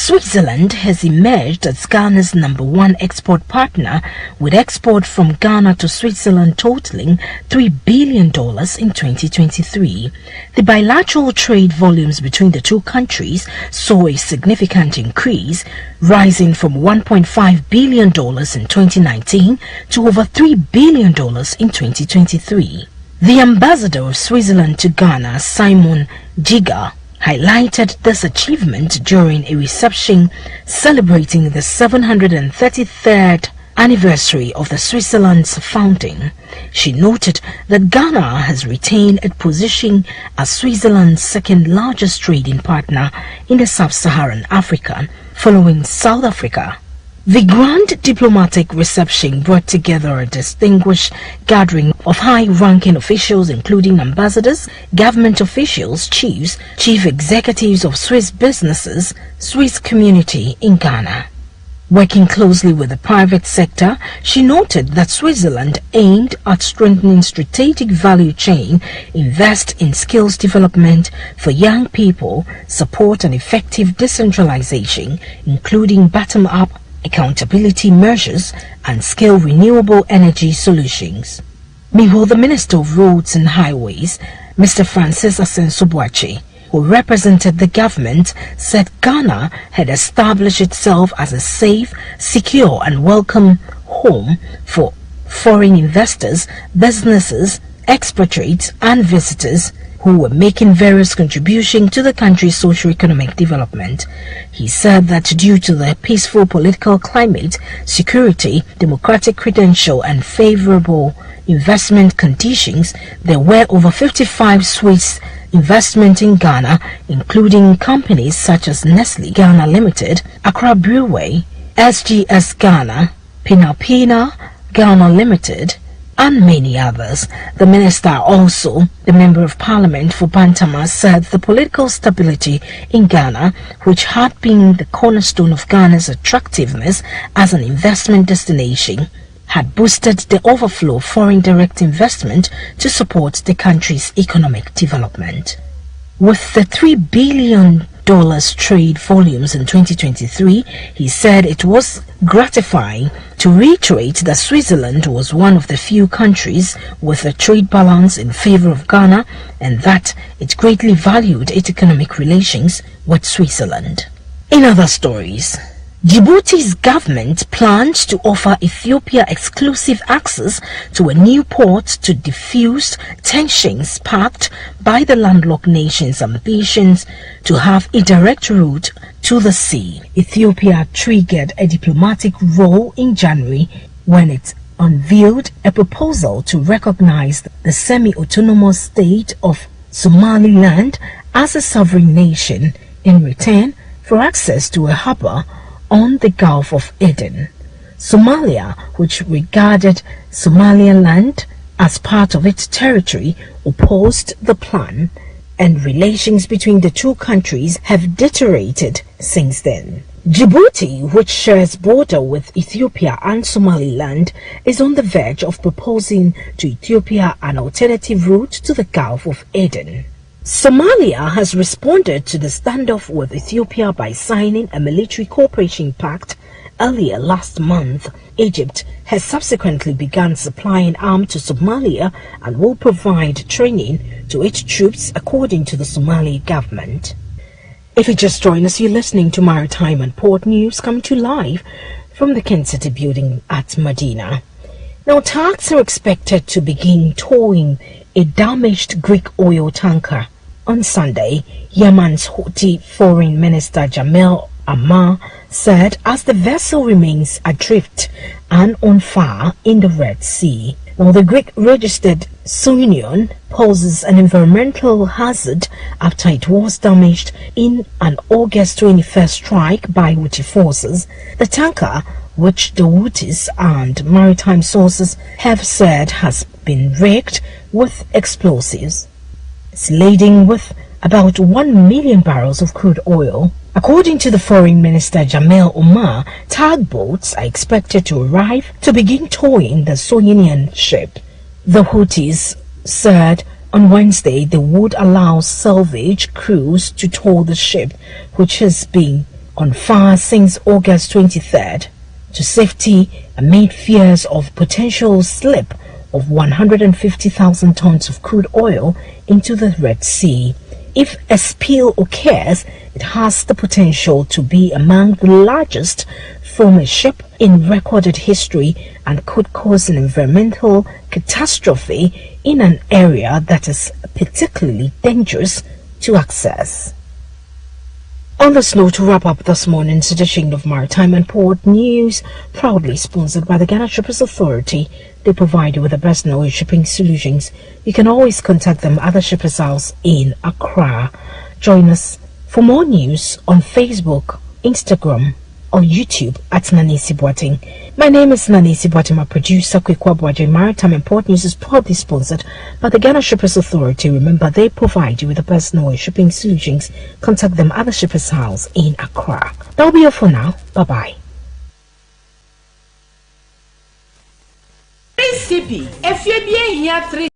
Switzerland has emerged as Ghana's #1 export partner, with export from Ghana to Switzerland totaling $3 billion in 2023. The bilateral trade volumes between the two countries saw a significant increase, rising from $1.5 billion in 2019 to over $3 billion in 2023. The ambassador of Switzerland to Ghana, Simon Giga, highlighted this achievement during a reception celebrating the 733rd anniversary of the Switzerland's founding. She noted that Ghana has retained its position as Switzerland's second largest trading partner in the sub-Saharan Africa, following South Africa. The grand diplomatic reception brought together a distinguished gathering of high-ranking officials, including ambassadors, government officials, chiefs, chief executives of Swiss businesses, Swiss community in Ghana. Working closely with the private sector, she noted that Switzerland aimed at strengthening strategic value chain, invest in skills development for young people, support an effective decentralization, including bottom-up accountability measures, and scale renewable energy solutions. Meanwhile, the Minister of Roads and Highways, Mr. Francis Asenso-Boakye, who represented the government, said Ghana had established itself as a safe, secure and welcome home for foreign investors, businesses, expatriates and visitors who were making various contributions to the country's socio-economic development. He said that due to the peaceful political climate, security, democratic credential and favorable investment conditions, there were over 55 Swiss investments in Ghana, including companies such as Nestle Ghana Limited, Accra Brewery, SGS Ghana, Pina Ghana Limited, and many others. The minister, also the Member of Parliament for Bantama, said the political stability in Ghana, which had been the cornerstone of Ghana's attractiveness as an investment destination, had boosted the overflow of foreign direct investment to support the country's economic development. With the $3 billion trade volumes in 2023, he said it was gratifying to reiterate that Switzerland was one of the few countries with a trade balance in favor of Ghana and that it greatly valued its economic relations with Switzerland. In other stories, Djibouti's government plans to offer Ethiopia exclusive access to a new port to diffuse tensions sparked by the landlocked nation's ambitions to have a direct route to the sea. Ethiopia triggered a diplomatic row in January when it unveiled a proposal to recognize the semi-autonomous state of Somaliland as a sovereign nation in return for access to a harbor on the Gulf of Aden. Somalia, which regarded Somaliland as part of its territory, opposed the plan, and relations between the two countries have deteriorated since then. Djibouti, which shares border with Ethiopia and Somaliland, is on the verge of proposing to Ethiopia an alternative route to the Gulf of Aden. Somalia has responded to the standoff with Ethiopia by signing a military cooperation pact earlier last month. Egypt has subsequently begun supplying arms to Somalia and will provide training to its troops, according to the Somali government. If you just joined us, you're listening to Maritime and Port News, coming to you live from the Kent City building at Medina. Now, tugs are expected to begin towing a damaged Greek oil tanker on Sunday, Yemen's Houthi Foreign Minister Jamel Ammar said, as the vessel remains adrift and on fire in the Red Sea. Now, the Greek-registered Sunion poses an environmental hazard after it was damaged in an August 21st strike by Houthi forces. The tanker, which the Houthis and maritime sources have said has been wrecked with explosives, is laden with about 1 million barrels of crude oil. According to the Foreign Minister Jamel Ammar, tugboats are expected to arrive to begin towing the Sunion ship. The Houthis said on Wednesday they would allow salvage crews to tow the ship, which has been on fire since August 23rd to safety amid fears of potential slip of 150,000 tons of crude oil into the Red Sea. If a spill occurs, it has the potential to be among the largest from a ship in recorded history and could cause an environmental catastrophe in an area that is particularly dangerous to access. On this note, to wrap up this morning's edition of Maritime and Port News, proudly sponsored by the Ghana Shippers Authority. They provide you with the best knowledge shipping solutions. You can always contact them at the Shippers House in Accra. Join us for more news on Facebook, Instagram, or YouTube at Nanisi Boateng. My name is Nanisi Boateng. My producer, Kwekwa Boateng. Maritime and Port News is proudly sponsored by the Ghana Shippers Authority. Remember, they provide you with the best knowledge shipping solutions. Contact them at the Shippers House in Accra. That will be all for now. Bye-bye. CP, if you be here 3